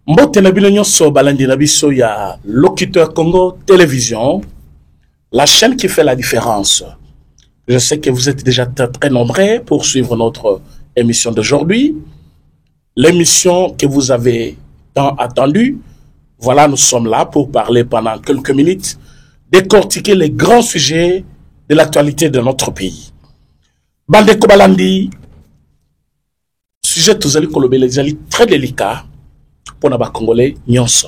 Mbote na bino nyonso balandi na biso ya Locuteur Congo Télévision, la chaîne qui fait la différence. Je sais que vous êtes déjà très nombreux pour suivre notre émission d'aujourd'hui. L'émission que vous avez tant attendue. Voilà, nous sommes là pour parler pendant quelques minutes, décortiquer les grands sujets de l'actualité de notre pays. Bande Kobalandi, sujet tous les très délicat pour les Congolais nyonso.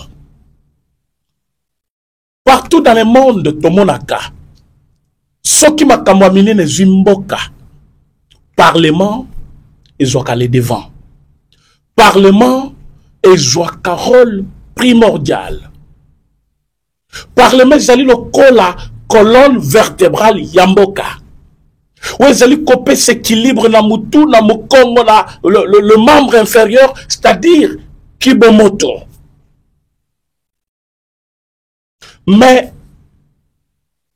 Partout dans le monde, tomonaka, ceux qui makamwa minene zimboka, Parlement, ils ont calé devant. Parlement, ils ont un rôle primordial. Parlement, ils ont le colonne vertébrale yamboka. Où ils ont coupé cet équilibre na mutu, na mukongo, le membre inférieur, c'est-à-dire Kibomoto. Mais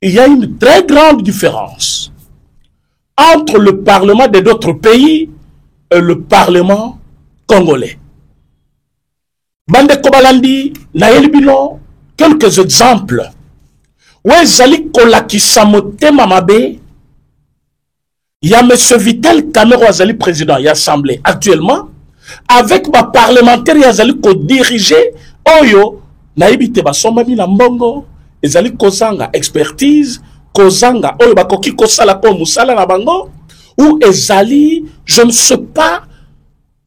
il y a une très grande différence entre le Parlement d'autres pays et le Parlement congolais. Bande Kobalandi, Naelbino, quelques exemples. Où Zali Kolakisa Motema Mabe, il y a M. Vital Kamero Zali président de l'Assemblée actuellement, avec ma parlementaire Zali ko diriger Oyo, Naibite Basomami Lambongo, Zali Kozanga expertise, Kozanga Oyo Bakoki Kosala Ko Musala na Bango, ou Ezali, je ne sais pas,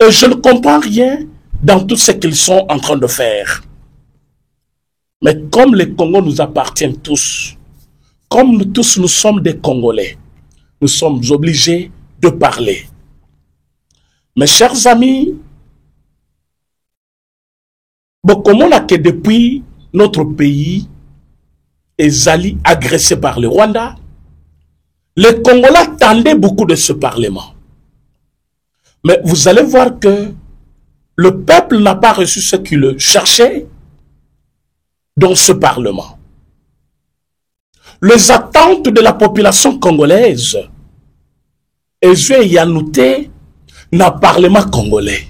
je ne comprends rien dans tout ce qu'ils sont en train de faire. Mais comme les Congos nous appartiennent tous, comme nous tous nous sommes des Congolais, nous sommes obligés de parler. Mes chers amis, comment on a que depuis notre pays est agressé par le Rwanda, les Congolais attendaient beaucoup de ce Parlement. Mais vous allez voir que le peuple n'a pas reçu ce qu'il cherchait dans ce Parlement. Les attentes de la population congolaise, et je y a noté dans le Parlement congolais.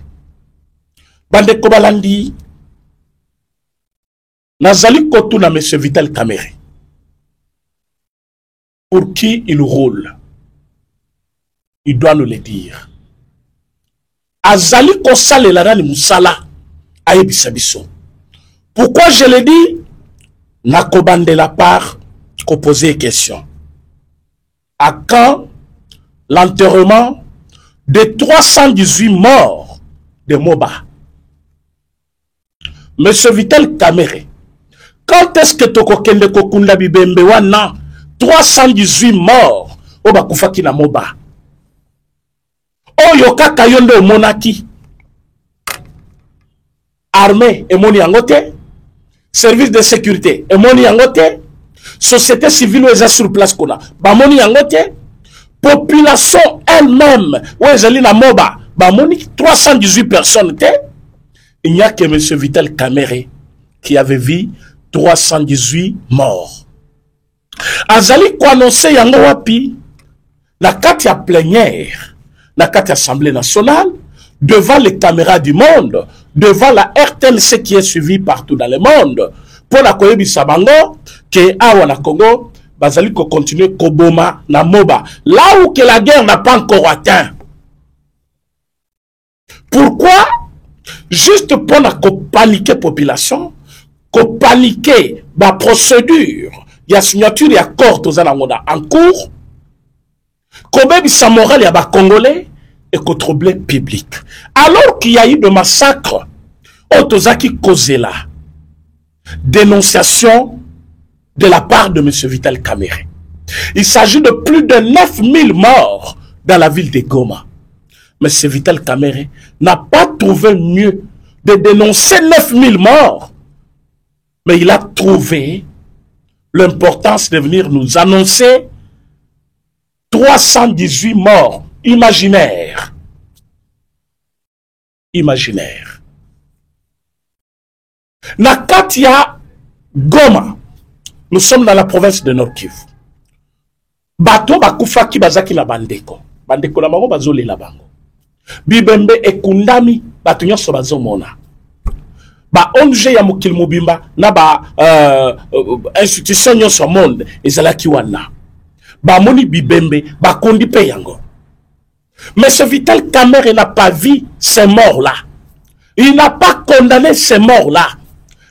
Bande Kobalandi, Nazali Kotou na M. Vital Kamere. Pour qui il roule? Il doit nous le dire. Azali Kosale Larani Moussala Aïbisabiso. Pourquoi je le dis? Nakobande la part qu'on posait question. À quand l'enterrement de 318 morts de Moba? Monsieur Vital Kamere, quand est-ce que Tokokende Kokunda Bibembe wana 318 morts au Bakufaki na Moba? Oyo kaka yondo monaki. Armée et moni angote, service de sécurité et moni angote, société civile ou sur place kona, ba moni angote, population elle-même ou na Moba, ba moni 318 personnes te. Il n'y a que M. Vital Kamere qui avait vu 318 morts. Azali ko annoncer yango wapi na kati ya plénière, na kati ya Assemblée nationale, devant les caméras du monde, devant la RTNC qui est suivie partout dans le monde, pour la koyebisa bango que awa na Congo bazali ko continuer koboma na Moba, là où que la guerre n'a pas encore atteint. Pourquoi? Juste pour la paniquer population, paniquer la procédure, il y a signature, il y a accord en cours, comme sa morale, il y a Congolais et qu'on trouble public. Alors qu'il y a eu de massacres, Otozaki Kozela, dénonciation de la part de M. Vital Kamere. Il s'agit de plus de 9000 morts dans la ville de Goma. M. Vital Kamere n'a pas trouvé mieux de dénoncer 9000 morts, mais il a trouvé l'importance de venir nous annoncer 318 morts imaginaires. Imaginaires. Nakatia Goma, nous sommes dans la province de Nord Kivu. Bato bakufa ki bazaki na bandeko. Bandeko na bango bazoli la bango. Bibembe ekundami bato nyonso bazomona. ba ONG ya mokili mobimba na ba institution nyonso monde ezalaki wana ba moni bibembe ba kondi pe yango. Mais ce Vital Kamerhe n'a pas vu ces morts-là. Il n'a pas condamné ces morts-là.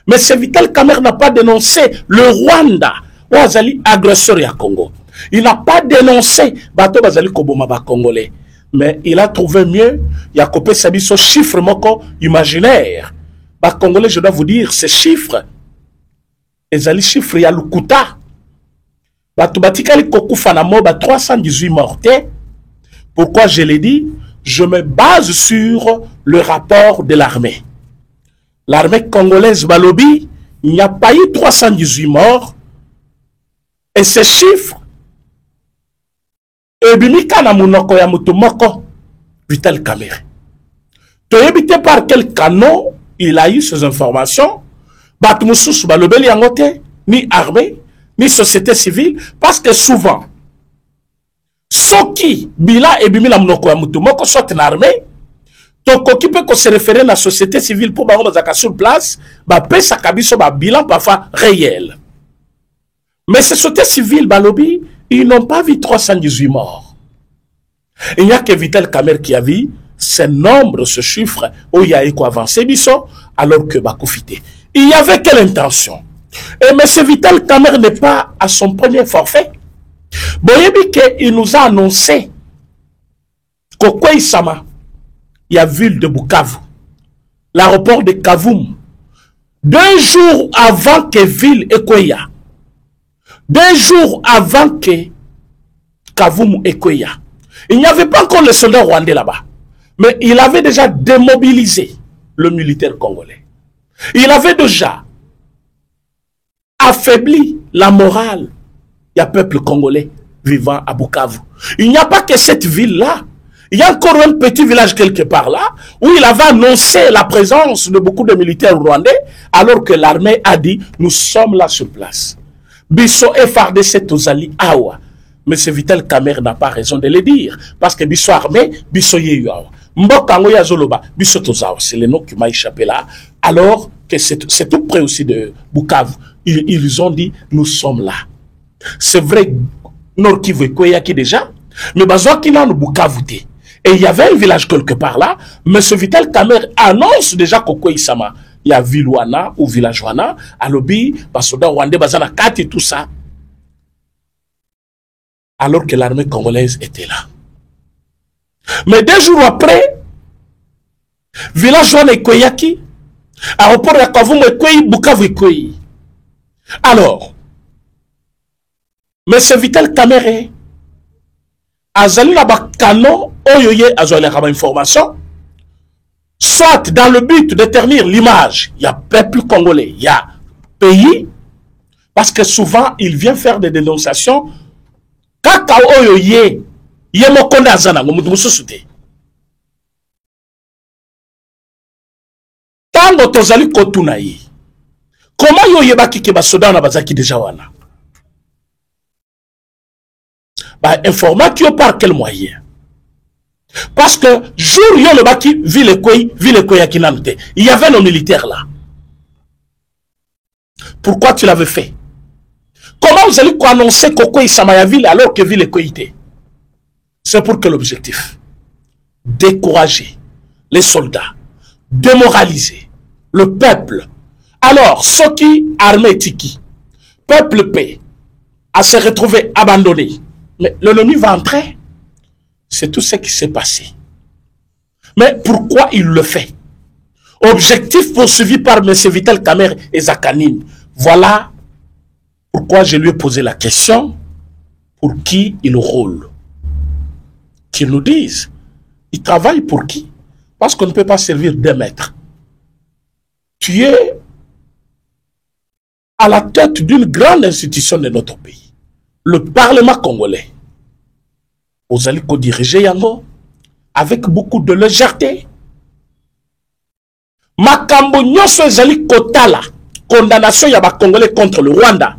Mais ce Vital Kamerhe n'a pas dénoncé le Rwanda ou azali agresseur ya Congo. Il n'a pas dénoncé bato bazali koboma ba Congolais. Mais il a trouvé mieux, il a copié sa biso chiffre moko imaginaire. Ba Congolais, je dois vous dire, ces chiffres, ezali chiffres ya lukuta. Bato batikali kokufa na mo ba 318 morts. Pourquoi je l'ai dit? Je me base sur le rapport de l'armée. L'armée congolaise Balobi, il n'y a pas eu 318 morts. Et ces chiffres, ebimika na munoko ya mutu moko, Vital Kamerhe. Tu as évité par quel canon il a eu ces informations? Batmoussous Balobeli Yangote, ni armée, ni société civile, parce que souvent, Soki, Bila et Bimila Mnoko Yamutu, Moko soit une armée, Toko qui peut se référer à la société civile pour Bazaka sur place, Pesa Kabiso, bilan parfois réel. Mais ces sociétés civiles, Balobi, ils n'ont pas vu 318 morts. Il n'y a que Vital Kamerhe qui a vu ce nombre, ce chiffre, où il y a eu quoi avancer, Bisso, alors que Bakoufité. Il y avait quelle intention? Et M. Vital Kamerhe n'est pas à son premier forfait. Boyebike, il nous a annoncé qu'au Kweïsama, il y a ville de Bukavu, l'aéroport de Kavumu, 2 jours avant que ville Ekoya, 2 jours avant que Kavumu Ekoya, il n'y avait pas encore les soldats rwandais là-bas, mais il avait déjà démobilisé le militaire congolais. Il avait déjà affaibli la morale. Il y a un peuple congolais vivant à Bukavu. Il n'y a pas que cette ville-là. Il y a encore un petit village quelque part là, où il avait annoncé la présence de beaucoup de militaires rwandais, alors que l'armée a dit, nous sommes là sur place. Bisso FARDC Tozali Awa. Mais ce Vital Kamerhe n'a pas raison de le dire, parce que Bisso armée, Bisso Yeyu Awa. Mbokango ya Zoloba, Bisso Tozawa, c'est le nom qui m'a échappé là, alors que c'est tout près aussi de Bukavu. Ils ont dit, nous sommes là. C'est vrai, Nord Kivu qui déjà, mais Bazoa qui n'a Bukavu. Et il y avait un village quelque part là, mais ce Vital Kamerhe annonce déjà qu'au Kweïsama, il y a Vilwana ou village Wana, à l'obi, Basoda Rwandais, Bazana Kat et tout ça. Alors que l'armée congolaise était là. Mais 2 jours après, village Wana et Kweyaki, aéroport de Kavumu et Kwey, Bukavu et Kwey. Alors, M. Vital Kamerhe, Azali Naba Canon, Oyoye Azali Naba information, soit dans le but de ternir l'image, il y a peuple congolais, il y a pays, parce que souvent il vient faire des dénonciations. Kaka Oyoye, Yemokonde Azana, Moumussouté. Tango Tozali Kotunaï, comment Yoye Baki Kebasoda Nabazaki déjà wana? Bah, information par quel moyen? Parce que jour yo le baki ville Ekoya qui n'a noté. Il y avait nos militaires là. Pourquoi tu l'avais fait? Comment vous allez annoncer Kokoy Samaya ville alors que ville Ekoya était? C'est pour que l'objectif décourager les soldats, démoraliser le peuple. Alors, ceux qui armés Tiki, peuple paix, à se retrouver abandonné. Mais l'ennemi va entrer. C'est tout ce qui s'est passé. Mais pourquoi il le fait? Objectif poursuivi par M. Vital Kamerhe et Zakanine. Voilà pourquoi je lui ai posé la question. Pour qui il roule? Qu'ils nous disent. Il travaille pour qui? Parce qu'on ne peut pas servir des maîtres. Tu es à la tête d'une grande institution de notre pays. Le Parlement congolais. Vous allez co-diriger Yango avec beaucoup de légèreté. Makambo nyonso ezali kotala condamnation ya ba Congolais contre le Rwanda.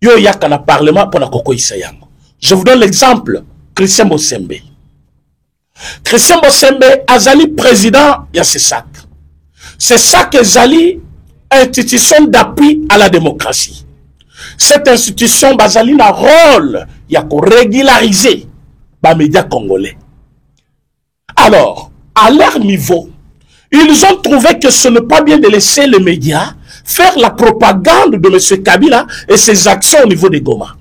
Yo yaka na Parlement pour na kokoisa yango. Je vous donne l'exemple. Christian Bosembe. Christian Bosembe azali président ya CESAC. C'est ça que Zali, institution d'appui à la démocratie. Cette institution, Bazali, a un rôle, il y a qu'on régulariser les médias congolais. Alors, à leur niveau, ils ont trouvé que ce n'est pas bien de laisser les médias faire la propagande de M. Kabila et ses actions au niveau des Goma.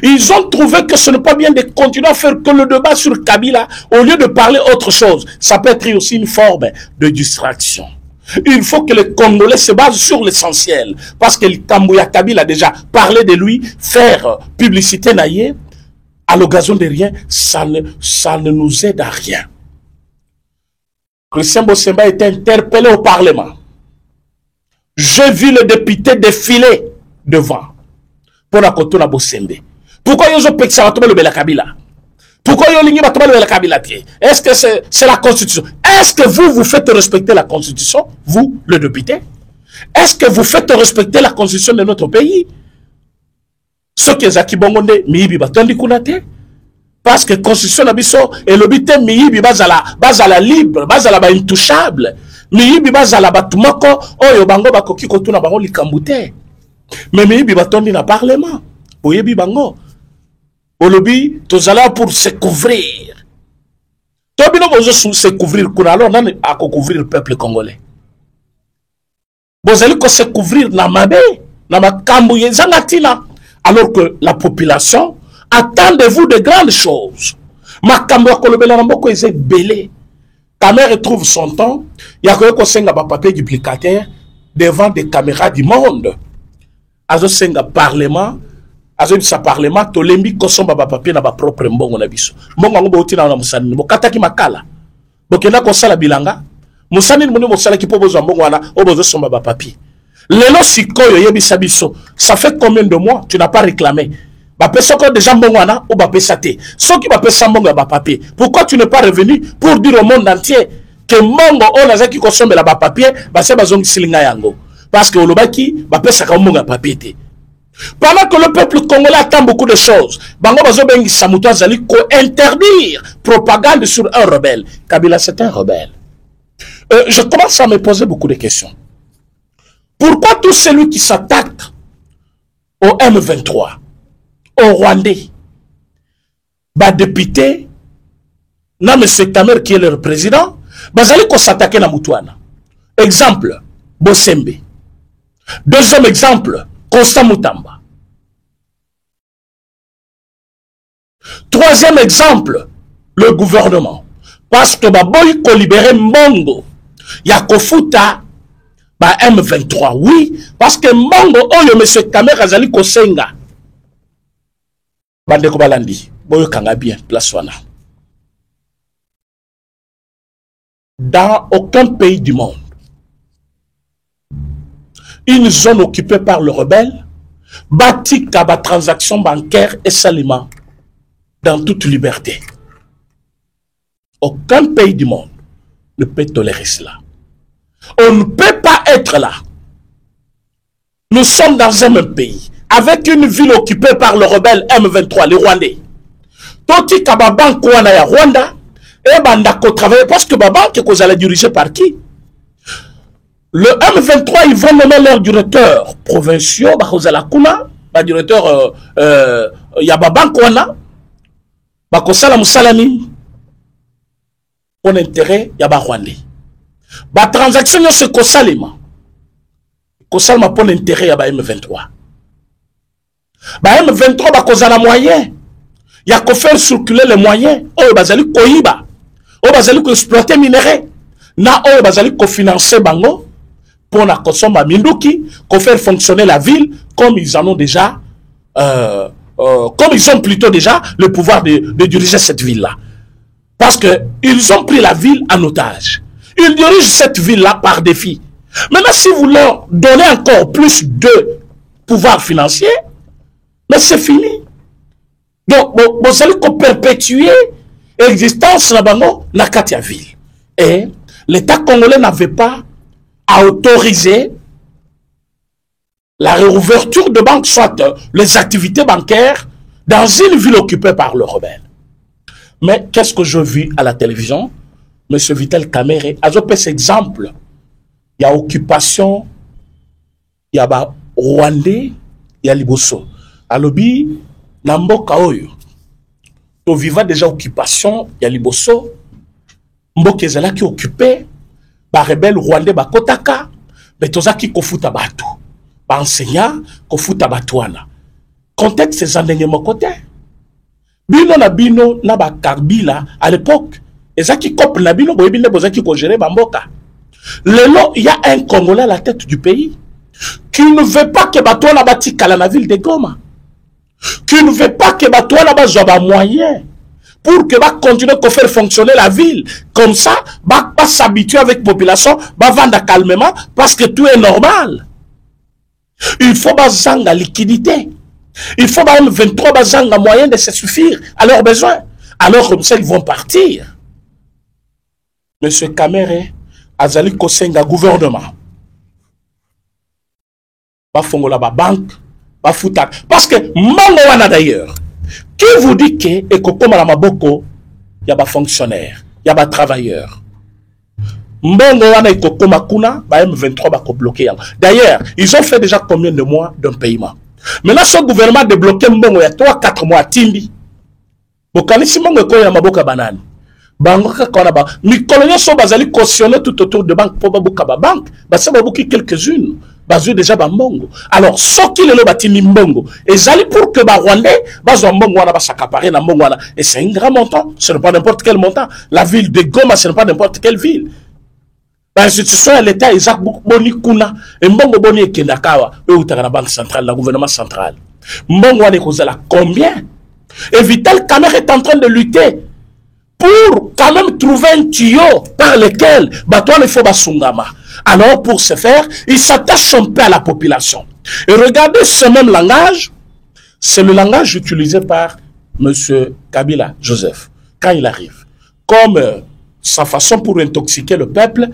Ils ont trouvé que ce n'est pas bien de continuer à faire que le débat sur Kabila au lieu de parler autre chose. Ça peut être aussi une forme de distraction. Il faut que les Congolais se basent sur l'essentiel. Parce que Kambouya Kabila a déjà parlé de lui, faire publicité naïe, à l'occasion de rien, ça ne nous aide à rien. Christian Bosemba a été interpellé au Parlement. J'ai vu le député défiler devant. Pour la Kotona Bosembe. Pourquoi ils ont pexé le Kabila? Pourquoi ils ont pexé le Kabila? Est-ce que c'est la Constitution? Est-ce que vous faites respecter la Constitution, vous, le député? Est-ce que vous faites respecter la Constitution de notre pays? Ce qui est Zaki Bongonde, Miyibi Batondi Kunate. Parce que la Constitution Nabiso et le bité Miyibi Bazala libre, Bazala ba intouchable. Miyibi Bazala Batumako, Oyo Bango Bakoki Kotuna Bango Likambute. Mais Miyibi Batondi na Parlement. Oyebi Bango. Olobi, tozala pour se couvrir. Tobino bozo se couvrir, alors on a couvrir le peuple congolais. Bozali ko se couvrir na mabe, na makambu yezangatina. Alors que la population attend de vous de grandes choses. Makambu ya kolobela na mboko eze belé. Ta mère trouve son temps, ya ko senga ba papier duplicateur devant des caméras du monde. Azo senga parlement. Azo sa parlement tolembi kosomba ba papier na ba propre mbongo na biso. Mbongo ngo bouti na musani bo kataki makala. Bokena ko sala bilanga. Musani moni mo sala ki po bozo mbongo wana obozo somba ba papier. Lelo sikoyo yebisa biso. Ça fait combien de mois tu n'as pas réclamé? Ba pesa ko déjà mbongo wana o ba pesa te. Soki ba pesa mbongo ya ba papier. Pourquoi tu n'es pas revenu pour dire au monde entier que mbongo on azaki kosomba la ba papier ba se bazongi silinga yango? Parce que olobaki ba pesa ka mbongo ya papier te. Pendant que le peuple congolais attend beaucoup de choses, Bango Bazo Bengi Samouto Azali ko interdire propagande sur un rebelle. Kabila c'est un rebelle. Je commence à me poser beaucoup de questions. Pourquoi tout celui qui s'attaque au M23, au Rwandais, bah député, na M. Kamer qui est le président, Bazali ko s'attaquer na Moutouana. Exemple, Bosembe. Deuxième exemple, Constant Moutamba. Troisième exemple, le gouvernement. Parce que Baboy ko libéré Mbongo. Yakofuta ba M23. Oui, parce que Mbongo oyo M. Kamer azali ko senga. Bandeko balandi. Boyo kanga bien, place wana. Dans aucun pays du monde, une zone occupée par le rebelle, bâtie par la transaction bancaire et salement dans toute liberté. Aucun pays du monde ne peut tolérer cela. On ne peut pas être là. Nous sommes dans un même pays, avec une ville occupée par le rebelle M23, les Rwandais. Toti Kababan Kouana ya Rwanda, et Bandako travailler parce que Baban qui est dirigé par qui? Le M23, ils vont nommer leur directeur provincial, le directeur Yababan Kouana, Bakosala Moussalani, pour intérêt Yaba Rwandais. La transaction, c'est Kosalima. Kosalima pour l'intérêt Yaba M23. M23, Bakosala moyen. Il y a qu'à faire circuler les moyens. Oh, Bazali Koyiba. Oh, Bazali exploiter minerais. Na oh, Bazali financer Bango. Pour la consommer Minduki, qu'on faire fonctionner la ville comme ils en ont déjà, comme ils ont plutôt déjà le pouvoir de diriger cette ville-là. Parce qu'ils ont pris la ville en otage. Ils dirigent cette ville-là par défi. Maintenant, si vous leur donnez encore plus de pouvoir financier, mais c'est fini. Donc, vous allez perpétuer l'existence de la Katia ville. Et l'État congolais n'avait pas à autoriser la réouverture de banques, soit les activités bancaires dans une ville occupée par le rebelle. Mais qu'est-ce que je vis à la télévision? M. Vital Kamerhe a fait cet exemple il y a occupation, il y a Rwandais, il y a Liboso. Alobi, Namboka Oyo. To viva déjà occupation, il y a Liboso. Mboka ezala qui occupé, ba rebelle Rwandais ba kotaka, mais toza qui kofuta batu. Ba enseignant kofuta batuana. Contexte ces andenge mon côté. Bino na ba Kabila à l'époque, ezaki couple na bino boyebine bozaki ko gérer ba mboka. Lelo, il y a un Congolais à la tête du pays qui ne veut pas que Batouana bâti à la ville de Goma, qui ne veut pas que Batouana bâti moyen pour que va continuer à faire fonctionner la ville. Comme ça, va pas s'habituer avec la population, va vendre calmement parce que tout est normal. Il faut bazanga liquidité. Il faut même 23 bazanga moyen de se suffire à leurs besoins. Alors comme ça, ils vont partir. Monsieur Kamere, Azali Kosenga gouvernement. Ba fongola ba banque, ba futa. Parce que Mango wana d'ailleurs, qui vous dit que ekokoma la maboko, y a ba fonctionnaire, y a ba travailleur. Mbongo wana ekokoma kuna, ba M23 ba ko bloquer. D'ailleurs, ils ont fait déjà combien de mois d'un paiement. Maintenant, ce gouvernement a débloqué Mbongo il y a 3-4 mois timbi. Bokanisi Mbongo ko ya maboka banane. Bangoka kona ba mi colonial so bazali cautionner tout autour de banque pour babuka ba banque ba ça babuki quelques-unes bazu déjà ba mbongo. Alors ce qui le batimi mbongo ezali pour que ba rwandais bazo mbongo wana ba s'accaparer na mbongo wana et c'est un grand montant, ce n'est pas n'importe quel montant. La ville de Goma ce n'est pas n'importe quelle ville. L'institution à l'état Isaac Boni kuna et mbongo boni ekendakawa e utaka na banque centrale la gouvernement central. Mbongo wana kozala combien? Et Vital Kamerhe est en train de lutter pour quand même trouver un tuyau par lequel il faut basungama. Alors pour ce faire, il s'attache un peu à la population. Et regardez ce même langage, c'est le langage utilisé par M. Kabila Joseph quand il arrive. Comme sa façon pour intoxiquer le peuple,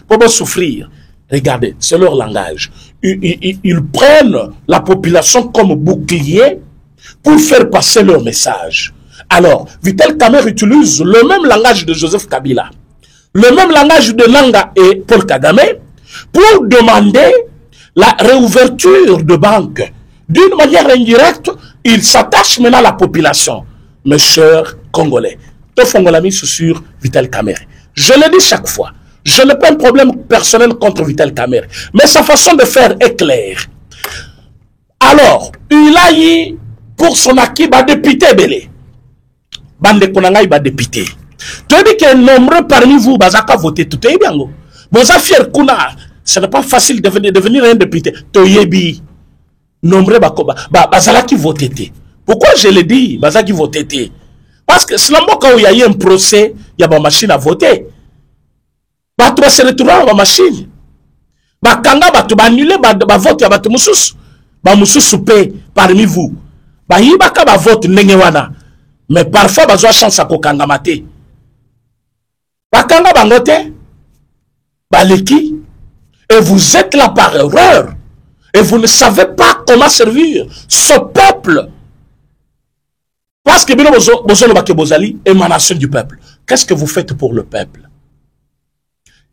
pour souffrir. Regardez, c'est leur langage. Ils prennent la population comme bouclier pour faire passer leur message. Alors, Vital Kamerhe utilise le même langage de Joseph Kabila, le même langage de Nanga et Paul Kagame pour demander la réouverture de banques. D'une manière indirecte, il s'attache maintenant à la population. Mes chers Congolais, tout Fongola mis sur Vital Kamerhe. Je le dis chaque fois, je n'ai pas un problème personnel contre Vital Kamerhe, mais sa façon de faire est claire. Alors, il a eu pour son acquis, bah député belé. Bande konanga ba député. Tu dis que nombreux parmi vous bazaka voter tout est bien. Bon ça fier kuna, ce n'est pas facile de devenir un député. Toyebi nombreux bazala qui voter. Pourquoi je le dis bazala qui voter? Parce que c'est quand il y a eu un procès, il y a une machine à voter. Bah tu vas se retrouver dans la machine. Bah kanga bah tu vas annuler bah vote ya bah tu musus. Bah musus soupé parmi vous. Bah yibaka ba vote nengewana. Mais parfois bazo chance à kokanga maté. Ba kanga bangote. Ba leki. Et vous êtes là par erreur. Et vous ne savez pas comment servir ce peuple. Parce que bino bozo lo bake bozali émanation du peuple. Qu'est-ce que vous faites pour le peuple?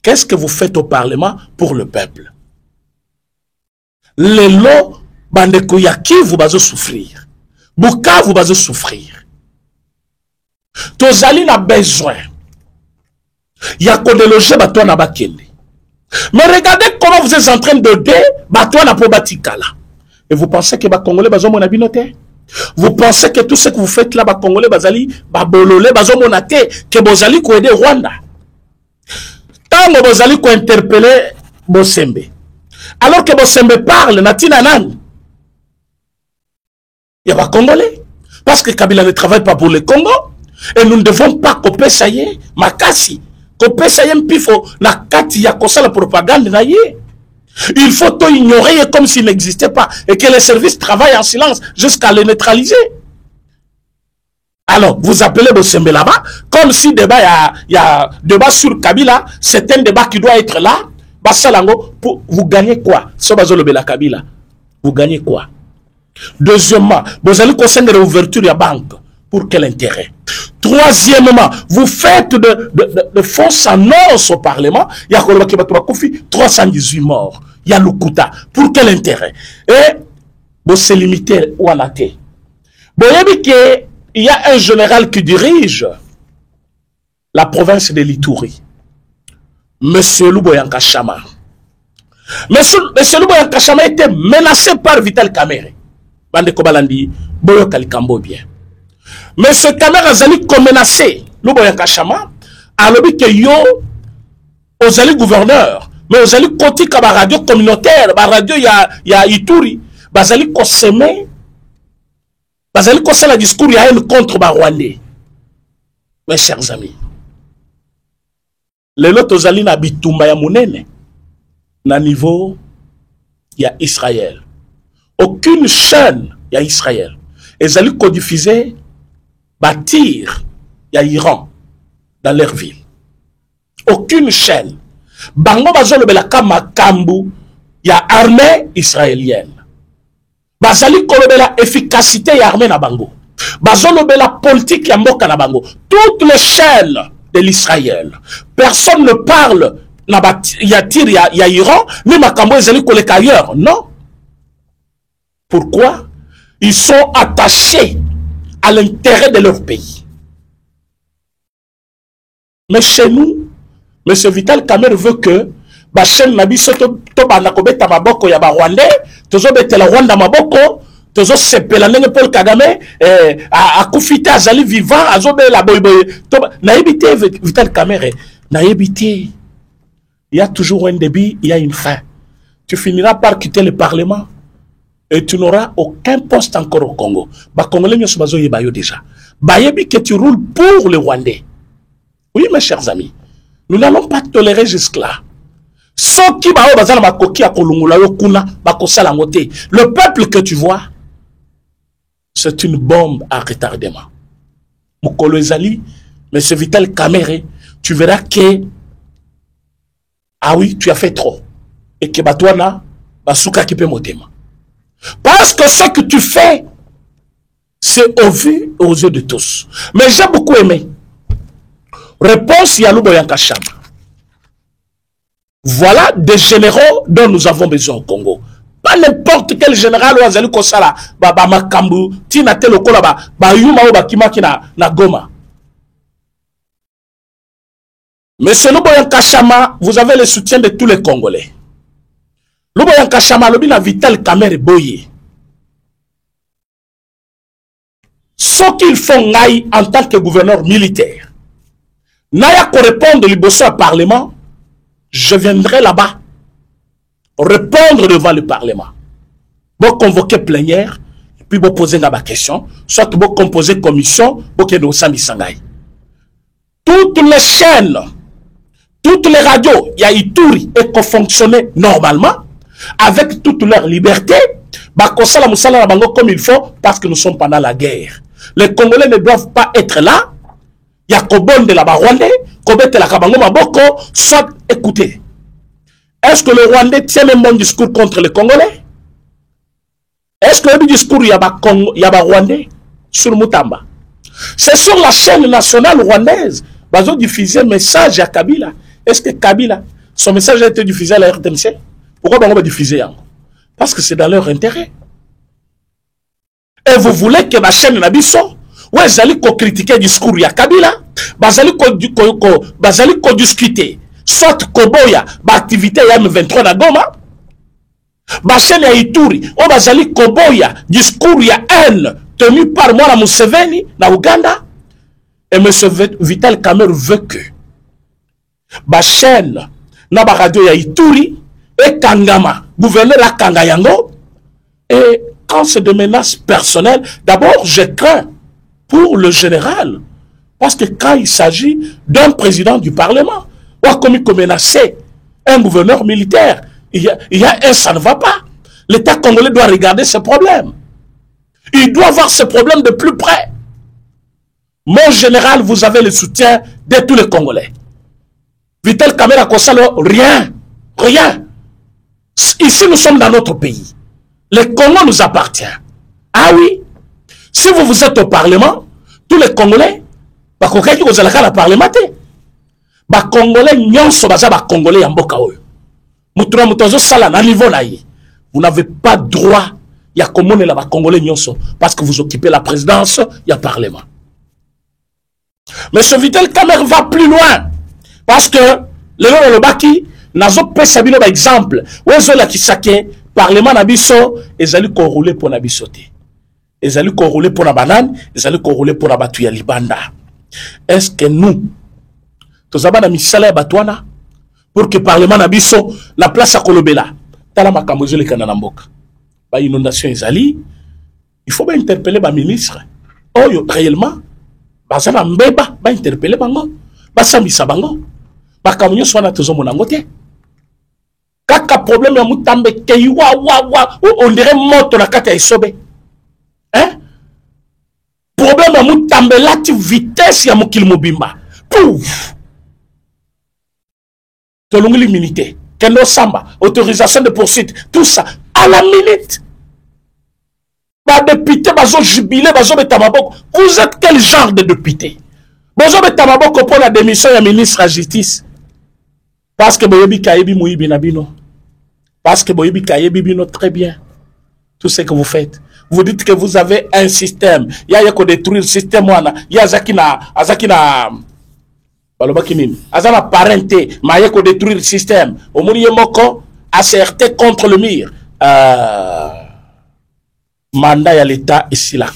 Qu'est-ce que vous faites au Parlement pour le peuple? Les lots bandeko yaki vous bazo souffrir. Buka vous bazo souffrir. Tozali na besoin. Ya ko déloger bato na bakende. Mais regardez comment vous êtes en train de dé bato na po batikala. Et vous pensez que ba Congolais bazo mona binote? Vous pensez que tout ce que vous faites là ba Congolais bazali ba bololé bazo mona te que bozali ko aider Rwanda. Tant bozali ko interpeller Bosembe. Alors que Bosembe parle natina nani? Il y a pas Congolais. Parce que Kabila ne travaille pas pour le Congo. Et nous ne devons pas couper ça y est. Makasi. Couper ça y est mpifo. La kati ya kosa la propagande na yé. Il faut tout ignorer comme s'il n'existait pas. Et que les services travaillent en silence jusqu'à le neutraliser. Alors, vous appelez Bosembe là-bas. Comme si débat, il y a débat sur Kabila. C'est un débat qui doit être là. Basalango, vous gagnez quoi? Sobazolo Bela Kabila. Vous gagnez quoi? Deuxièmement, vous allez conseiller l'ouverture de la banque. Pour quel intérêt? Troisièmement, vous faites de force en os au Parlement. Il y a 318 morts. Il y a Lukuta. Pour quel intérêt? Et vous se limitez ou en athée. Bon, il y a un général qui dirige la province de l'Ituri. Monsieur Luboyanka Chama. Monsieur Luboyanka Chama était menacé par Vital Kamerhe. Bande Kobalandi, Boyo Kalikambo bien. Monsieur Kamerhe Azali comme menacé. Luboyanka Chama, alors que yo, Ozali gouverneur, mais Ozali Koti Kaba radio communautaire, ba radio ya Ituri, Bazali Koseme, Bazali Kosela discours ya haine contre ba Rwandais. Mes chers amis, les lots Ozali na bitumba ya munene, na niveau ya Israël. Aucune chaîne ya Israël. Ezali codifié bâtir ya Iran dans leur ville. Aucune chaîne. Bango bazolo belaka makambu ya armée israélienne. Bazali kolobela efficacité ya armée na bango. Bazolo bela politique ya mboka na bango. Toutes les chaînes de l'Israël. Personne ne parle ya tir ya Iran ni makambo ezali koleka ailleurs. Non. Pourquoi? Ils sont attachés à l'intérêt de leur pays. Mais chez nous, M. Vital Kamerhe veut que Bachem Nabiso Tobanakobeta Maboko Yaba Rwandais, Tozo Betela Rwanda Maboko, Tozo Sepela Nene Paul Kagame, Akufita Azali vivant, Azobe la Boyboy, Naïbité Vital Kamerhe, Naïbité. Il y a toujours un début, il y a une fin. Tu finiras par quitter le Parlement. Et tu n'auras aucun poste encore au Congo. Bah, Congolais, nous sommes déjà. Bayebi que tu roules pour le Rwandais. Oui, mes chers amis. Nous n'allons pas tolérer jusque-là. Le peuple que tu vois, c'est une bombe à retardement. Mokolo Ezali, mais c'est Vital Kamerhe, tu verras que, ah oui, tu as fait trop. Et que Batouana, Basuka qui peut motema. Parce que ce que tu fais, c'est au vu et aux yeux de tous. Mais j'ai beaucoup aimé. Réponse Yalou Boyanka Chama. Voilà des généraux dont nous avons besoin au Congo. Pas n'importe quel général ou Azali Kosala, Baba Makambu, Tina Telokola, Ba Yuma ou Bakimaki na Goma. Monsieur Luboyanka Chama, vous avez le soutien de tous les Congolais. Luboyanka Chama, le Vital Kamerhe Boye. Ce qu'ils font en tant que gouverneur militaire, Naya qu'on répondre liboso au Parlement, je viendrai là-bas répondre devant le Parlement. Vous convoquer plénière, puis vous poser ma question, soit vous composer commission, vous que nous sommes Sanghaï. Toutes les chaînes, toutes les radios, il y a Ituri et qu'on fonctionnait normalement, avec toute leur liberté, comme il faut, parce que nous sommes pendant la guerre. Les Congolais ne doivent pas être là. Il y a Kobon de la Rwandais, Kobet la Kabango Maboko, soit écoutez. Est-ce que le Rwandais tient un bon discours contre les Congolais? Est-ce que le discours Yaba Rwandais sur Mutamba? C'est sur la chaîne nationale rwandaise. Ils ont diffusé un message à Kabila. Est-ce que Kabila, son message a été diffusé à la RTNC? Pourquoi on va diffuser? Parce que c'est dans leur intérêt. Et vous voulez que la chaîne Nabiso, où ils allaient critiquer le discours de Kabila, ils allaient discuter, soit Koboya, l'activité M23 na Goma, la chaîne Ituri, où ils allaient Koboya, discours ya haine tenu par moi, Museveni, na Uganda, et M. Vital Kamerhe veut que la chaîne, na radio ya Ituri, et Kangama, gouverneur à Kangayango, et quand c'est de menaces personnelles, d'abord, je crains pour le général. Parce que quand il s'agit d'un président du Parlement, ou comme il menacer un gouverneur militaire, il y a un ça ne va pas. L'État congolais doit regarder ce problème. Il doit voir ce problème de plus près. Mon général, vous avez le soutien de tous les Congolais. Vital Kamerhe Kosalo, rien. Rien. Ici, nous sommes dans notre pays. Le Congo nous appartient. Ah oui. Si vous êtes au Parlement, tous les Congolais, bakokaki kozalaka na parlement te. Congolais nyonso baza Congolais ya mboka oyo. Mutura mutozo sala na niveau na ye. Vous n'avez pas droit ya komonela ba Congolais nyonso parce que vous occupez la présidence ya parlement. Mais ce Vital Kamerhe va plus loin parce que le baki nazo pesa bino ba exemple. Wezo la kisake parlement na biso ezali ko rouler pour na biso te. Ezali ko rouler pour na banane, ezali ko rouler pour na batu ya libanda. Est-ce que nous tozaba na misala ya batwana pour que parlement na biso la place à kolobela tala makambo ezole kana na mboka ba inondation ezali il faut ba interpeller ba ministre oyo réellement baza na mbeba ba interpeller bango ba sambisa bango makambo nyonso wana tozomona ngo te kaka problème ya mutambe kei wa on dirait moto na kati ya isobe hein problème ya mutambe lati vitesse ya mokili mobimba pouf Tolongi l'immunité, Kendo Samba, autorisation de poursuite, tout ça, à la minute. Bah, député, bazo jubilé, bazo betamaboko. Vous êtes quel genre de député? Bazo betamaboko pour la démission du ministre de la Justice. Parce que Boyobi Kayebi Mouibi Nabino. Parce que Boyobi Kayebi Bino très bien. Tout ce que vous faites. Vous dites que vous avez un système. Il y a qu'à détruire le système. Il y a Azakina. Azana parenté, maye ko détruire le système. Omuri moko acerté contre le mur. Mandat ya l'État ici là.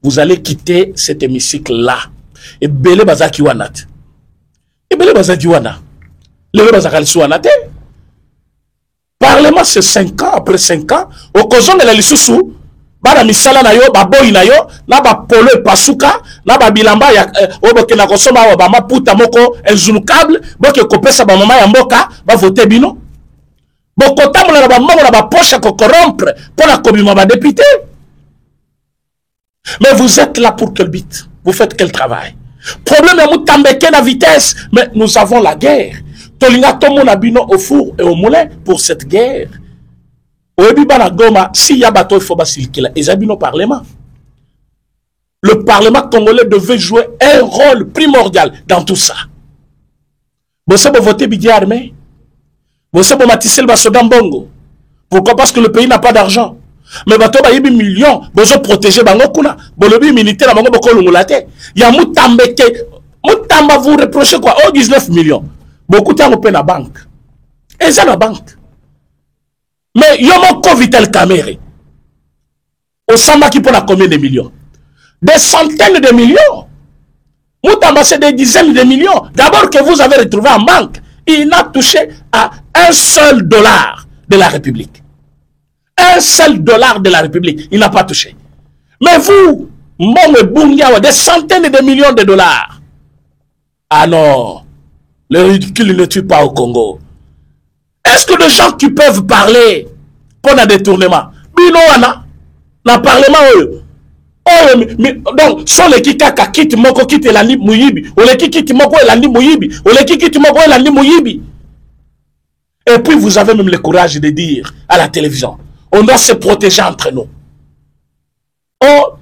Vous allez quitter cet hémicycle là. Et belé bazaki wanat. Et belé bazaki wana. Le bazakali suanate. Parlement c'est 5 ans après 5 ans. Au causon de la lisusu. Bana misala na yo baboyi na yo na ba polo pasuka na ba bilamba ya oboke na kosoma ba maputa moko inzunukable boke kopesa ba mama ya mboka ba voter bino boko tamola na ba mama na ba poche ko corrompre pour la kobima ba député. Mais vous êtes là pour quel but? Vous faites quel travail? Problème ya mutambeke na vitesse, mais nous avons la guerre. Tolinga tomo na bino au four et au moulin pour cette guerre. Si y a bateau, il faut le parlement. Le parlement congolais devait jouer un rôle primordial dans tout ça. Vous savez, voter Bidi Armé. Vous savez, Matissel Basodan Bongo. Pourquoi? Parce que le pays n'a pas d'argent. Mais bateau, il y a des millions. Vous avez protégé Bangokuna. Vous avez militaire, vous avez il y a Moutambeke. Moutamba vous reprochez quoi? Oh, 19 millions. Beaucoup de temps, on paie la banque. Et ça, la banque. Mais Yomoko Vital Kamerhe, au Samba qui pour la combien de millions? Des centaines de millions. Moutamba c'est des dizaines de millions. D'abord que vous avez retrouvé en banque, il n'a touché à un seul dollar de la République. Un seul dollar de la République, il n'a pas touché. Mais vous, des centaines de millions de dollars. Ah non, le ridicule ne tue pas au Congo. Est-ce que les gens qui peuvent parler pour un détournement, Binoana, dans le parlement, donc, sont les qui quitte moko quitte l'andi mouyibi, ou les qui quitte moko l'andi mouyibi, ou les qui quitte moko l'andi mouyibi. Et puis vous avez même le courage de dire à la télévision, on doit se protéger entre nous. Oh,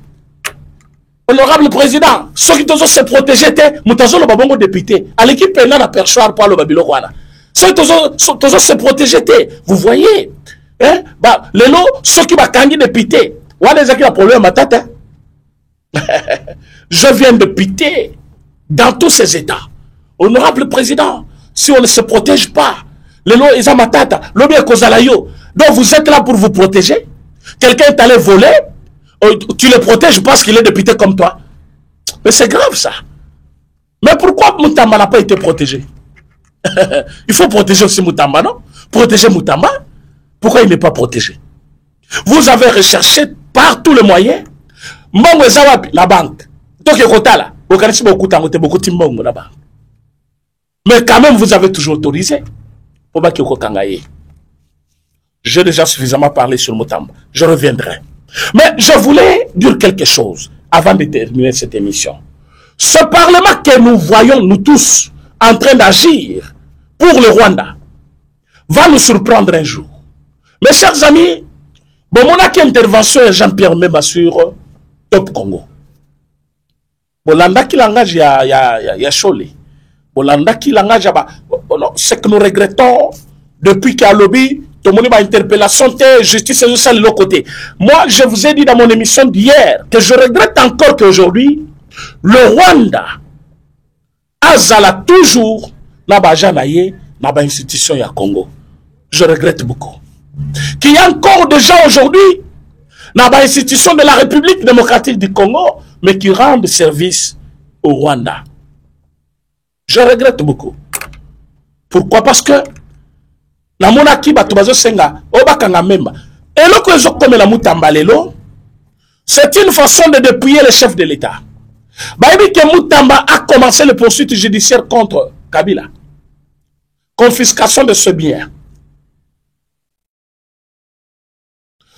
honorable président, ceux qui doivent se protéger, mutazo le babongo député, à l'équipe pénale à perchoir pour le babilokwana. Ceux qui doivent se protéger, vous voyez, hein? Bah, les lots, ceux qui vont gagner député, ou à des acquis problème à tête. Je viens de piter dans tous ces états. Honorable président, si on ne se protège pas, les lots, ils ont ma tête, l'objet est yo. Donc vous êtes là pour vous protéger. Quelqu'un est allé voler, tu le protèges parce qu'il est député comme toi. Mais c'est grave ça. Mais pourquoi Moutamba n'a pas été protégé? Il faut protéger aussi Moutamba, non? Protéger Moutamba. Pourquoi il n'est pas protégé? Vous avez recherché par tous les moyens. La banque. Donc, mais quand même, vous avez toujours autorisé. J'ai déjà suffisamment parlé sur Moutamba. Je reviendrai. Mais je voulais dire quelque chose avant de terminer cette émission. Ce parlement que nous voyons, nous tous, en train d'agir pour le Rwanda, va nous surprendre un jour. Mes chers amis, bon, mon intervention est Jean-Pierre Memba sur Top Congo. Bolanda qui langage ya Chole. Bolanda qui langage ya ce que nous regrettons depuis qu'il y a lobby, tout le monde a interpellation, justice et ça de l'autre côté. Moi, je vous ai dit dans mon émission d'hier que je regrette encore qu'aujourd'hui, le Rwanda azala toujours na bajanaye na ba institution ya Congo. Je regrette beaucoup. Qu'il y a encore des gens aujourd'hui dans les institutions de la République démocratique du Congo, mais qui rendent service au Rwanda. Je regrette beaucoup. Pourquoi? Parce que la monarchie batubazo senga obakanga memba. Et le kwezo comme la mutambalelo, c'est une façon de dépouiller le chef de l'État. Baïbi que Moutamba a commencé le poursuite judiciaire contre Kabila. Confiscation de ce bien.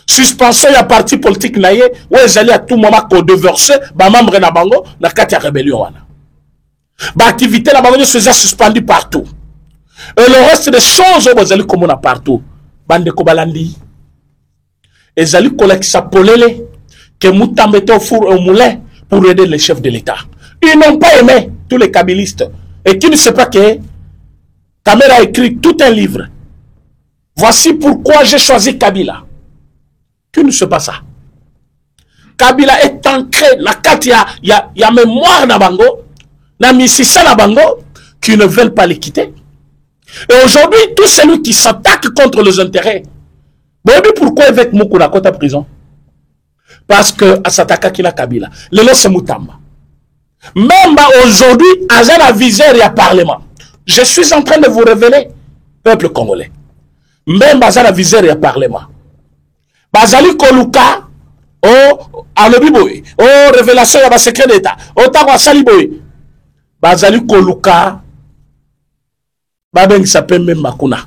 Suspension ya parti politique naye où ils allaient à tout moment qu'on déverser ba membre na bango na kati ya rébellion wana. Ba activité na bango se suspendu partout. Et le reste des choses vous allez comme on a partout. Bande ko balandi. Ils allaient collecter sa polele que Moutamba était au four et au moulin pour aider les chefs de l'État. Ils n'ont pas aimé tous les kabylistes et qui ne sait pas que Kamera a écrit tout un livre. Voici pourquoi j'ai choisi Kabila. Qui ne sait pas ça? Kabila est ancré na kati ya mémoire na bango, na misisa na bango, qui ne veulent pas les quitter. Et aujourd'hui, tout celui qui s'attaque contre les intérêts, bon, pourquoi avec Moukouna Kota prison? Parce que à s'attaquer qui la Kabila. Le nom c'est Moutamba. Même aujourd'hui, à la visère et à parlement. Je suis en train de vous révéler, peuple congolais. Même à la visère et à parlement. Bazali Koluka, oh, alobiboy, oh, révélation ya ba secret d'État, oh, tawa saliboy. Bazali Koluka, babeng s'appelle même Makuna.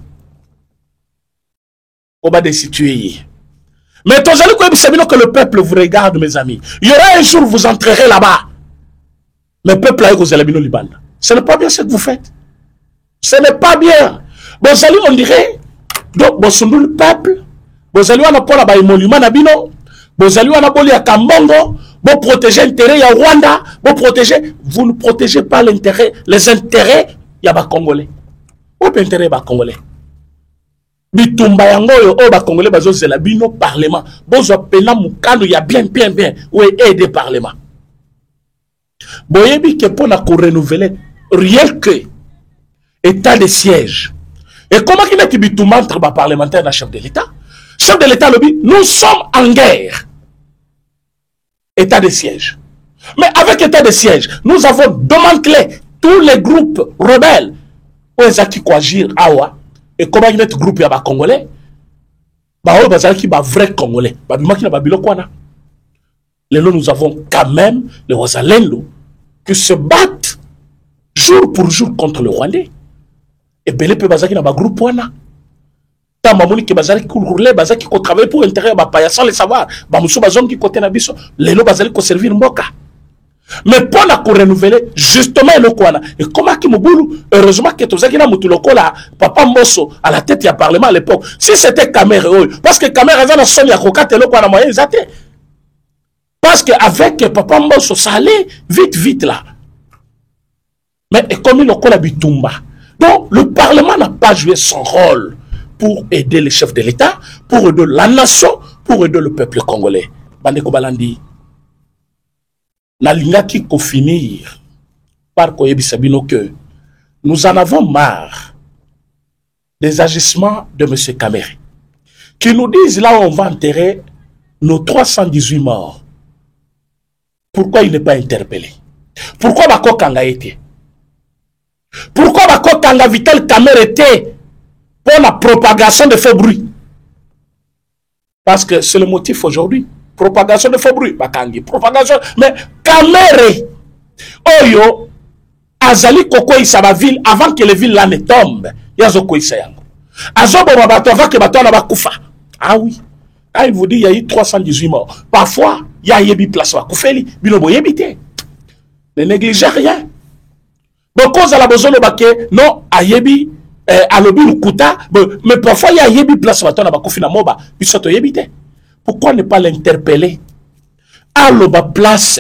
On va destituer. Mais tozali ko ebisabino que le peuple vous regarde, mes amis. Il y aura un jour vous entrerez là-bas. Le peuple a eu Liban. Ce n'est pas bien ce que vous faites. Ce n'est pas bien. Bon, salut, on dirait, donc, bon, le peuple. Vous allez voir pour la monument nabino, vous allez voir pour la Kambongo, vous protégez l'intérêt ya Rwanda, vous ne protégez pas l'intérêt, les intérêts ya ba Congolais. Ou intérêt ba Congolais. Bitumba yango yo o ba Congolais bazo zela bino parlement. Bozo pena mukano ya bien ou aider parlement. Boyebi ke pona ko renouveler rien que état de siège. Et comment qu'il est bitumba entre ba parlementaire et chef de l'État? Chef de l'État, nous sommes en guerre. État de siège. Mais avec état de siège, nous avons démantelé tous les groupes rebelles. Où est-ce qu'il faut agir? Et comment il y a des groupes congolais? Qui sont vrais congolais. Nous avons quand même les Wazalendo qui se battent jour pour jour contre le Rwandais. Et Belé peut bazaki na ba groupe wana. Mamoni qui bazali kourle bazaki ko travailler pour intérêt ba paya sans le savoir ba muso bazom qui côté na biso lelo bazali ko servir mboka. Mais pour la renouveler justement le kwana et comment qui mobulu heureusement que tozaki na mutu lokola papa Mbosso à la tête du parlement à l'époque. Si c'était Kamere parce que Kamere avait na son ya kokate le kwana moyen zate. Parce que avec papa Mbosso ça allait vite là. Mais comme il lokola bitumba. Donc le parlement n'a pas joué son rôle pour aider les chefs de l'État, pour aider la nation, pour aider le peuple congolais. Bandeko Balandi, nalinga qui ko finir par koyebi sabino que nous en avons marre des agissements de M. Kamere, qui nous disent là où on va enterrer nos 318 morts. Pourquoi il n'est pas interpellé? Pourquoi Bako Kanga était? Pourquoi Bako Kanga Vital Kamere était pour la propagation de faux bruit? Parce que c'est le motif aujourd'hui. Propagation de faux bruit. Bakangi, propagation. Mais Kamere, Oyo, Azali Koko Isaba ville, avant que les villes là ne tombent, Yazo Ko Isayango. Azobo Babato, avant que Bato n'a Koufa. Ah oui. Ah, il vous dit, il y a eu 318 morts. Parfois, il y a eu place à Koufeli. Binobo Yebite. Ne négligez rien. Donc, quand on a besoin de baquer, non, Ayebi, alobi kuta, mais parfois il y a yebi place bato na bakofi na moba, bisoto yebite. Pourquoi ne pas l'interpeller? Aloba place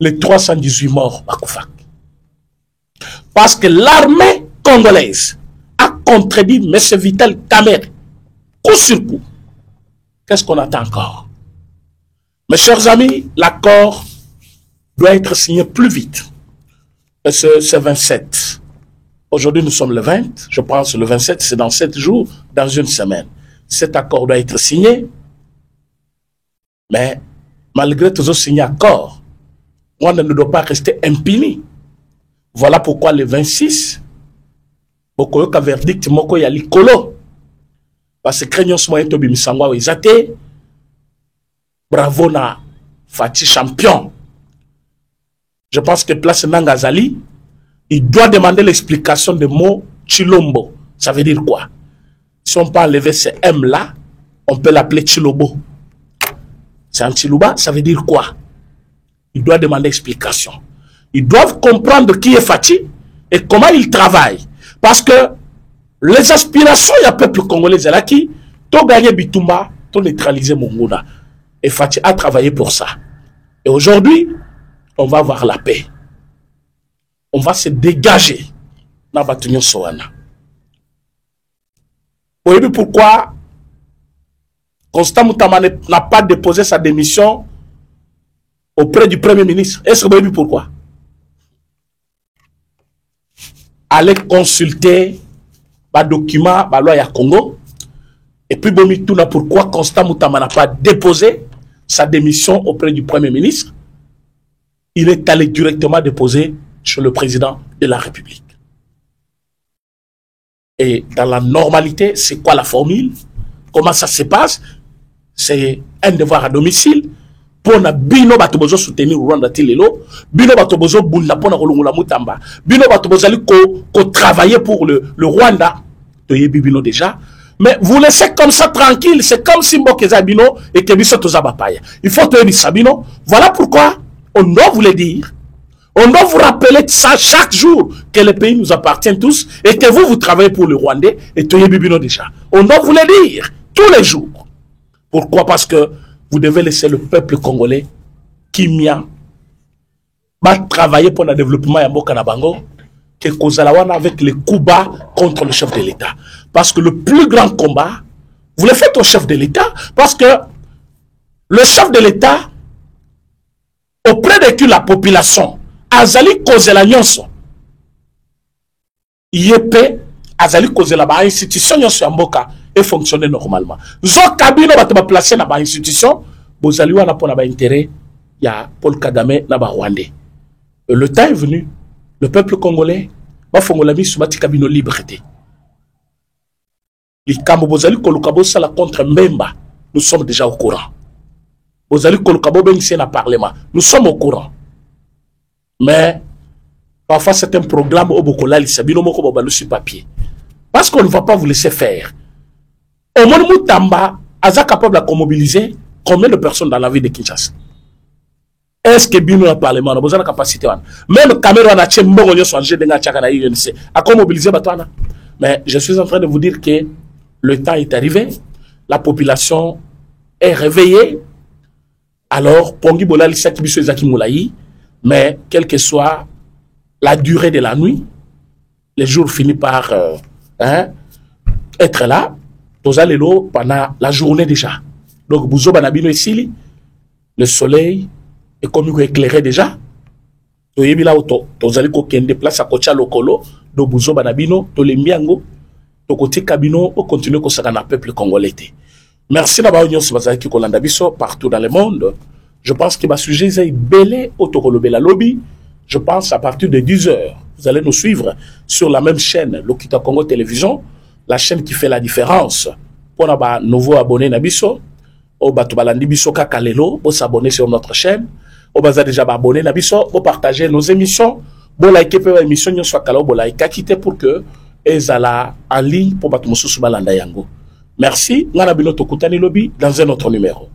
les 318 morts à Koufak. Parce que l'armée congolaise a contredit M. Vital Kamerhe, coup sur coup. Qu'est-ce qu'on attend encore? Mes chers amis, l'accord doit être signé plus vite. C'est 27. Aujourd'hui, nous sommes le 20. Je pense que le 27, c'est dans 7 jours, dans une semaine. Cet accord doit être signé. Mais malgré tous ces signés accords, on ne doit pas rester impuni. Voilà pourquoi le 26, beaucoup de verdict, moko ya likolo. Parce que craignons ce moyen de bimisangwa izate. Bravo na Fati champion. Je pense que place Nangazali, il doit demander l'explication de mot Chilombo. Ça veut dire quoi? Si on peut enlever ce M là, on peut l'appeler Chilobo. C'est un Chiluba, ça veut dire quoi? Il doit demander explication. Ils doivent comprendre qui est Fati et comment il travaille. Parce que les aspirations du peuple congolais, c'est là qui, tout gagner Bitumba, tout neutraliser Monguna. Et Fati a travaillé pour ça. Et aujourd'hui, on va avoir la paix. On va se dégager dans Batunyo Soana. Vous voyez pourquoi Constant Moutama n'a pas déposé sa démission auprès du Premier ministre? Est-ce que vous voyez pourquoi? Allez consulter les documents de la loi Congo. Et puis, pourquoi Constant Moutama n'a pas déposé sa démission auprès du Premier ministre? Il est allé directement déposer chez le président de la République. Et dans la normalité, c'est quoi la formule? Comment ça se passe? C'est un devoir à domicile. Pour na bino batobozo soutenir Rwanda Tilelo, bino batobozo bunda pona kolungula mutamba, bino batobozo ko travailler pour le Rwanda, toyebi bino déjà. Mais vous laissez comme ça tranquille, c'est comme si Mbokeza bino et que biso tozaba paya. Il faut toyebi sabino. Voilà pourquoi on doit vous le dire. On doit vous rappeler ça chaque jour, que le pays nous appartient tous et que vous travaillez pour le Rwandais et toyebi bino déjà. On doit vous le dire tous les jours. Pourquoi? Parce que vous devez laisser le peuple congolais qui va travailler pour le développement de Mboka Nabango, que Kozalawana avec les coups bas contre le chef de l'État. Parce que le plus grand combat, vous le faites au chef de l'État, parce que le chef de l'État, auprès de qui la population, Azali Kozela Nyonso, Yépe, Azali Kozela ba institution Nyonso ya Mboka, et fonctionner normalement. Zokabino va te placer dans l'institution, vous allez avoir un intérêt, il y a Paul Kagame na Rwandais. Le temps est venu, le peuple congolais va faire la mise sur la cabine liberté. Les Kamobozali Kolukabo sala contre Mbemba, nous sommes déjà au courant. Bozali Kolukabo benissé na parlement, nous sommes au courant. Mais parfois c'est un programme au Bokola Lissabino Moko Bobalou sur papier. Parce qu'on ne va pas vous laisser faire. Au monde Moutamba, Aza capable de mobiliser combien de personnes dans la ville de Kinshasa? Est-ce que Bino a parlement a besoin de capacité? Même Cameroun a Tchembongo a changé de Natchakana INC. À quoi mobiliser Batouana? Mais je suis en train de vous dire que le temps est arrivé, la population est réveillée. Alors, Pongi Bola Lissaki Biso Ezaki Moulaï, mais quelle que soit la durée de la nuit, les jours finissent par être là. Tozalelo pendant la journée déjà. Donc, Bouzo Banabino ici, le soleil est comme éclairé déjà. Toyebila auto, Tozaliko Kende place à Kocha Lokolo, do Bouzo Banabino, Tolembiango, Tokoti Kabino, au continue qu'on s'agana peuple congolais. Merci d'avoir union sur Bazaki Kolandabiso partout dans le monde. Je pense que ma sujet est belé autocolobela lobby. Je pense à partir de 10h, vous allez nous suivre sur la même chaîne, Lokita Congo Télévision. La chaîne qui fait la différence. Pour les nouveaux abonnés Nabiso, au Batubalandi Biso Kakalelo, pour s'abonner sur notre chaîne, au Baza déjà abonné Nabiso, pour partager nos émissions, pour liker pour l'émission, nous soit calé, pour liker, quitter pour que ezala en ligne pour Batumusu Balanda Yango. Merci, Nana Bino Tokutani Lobby dans un autre numéro.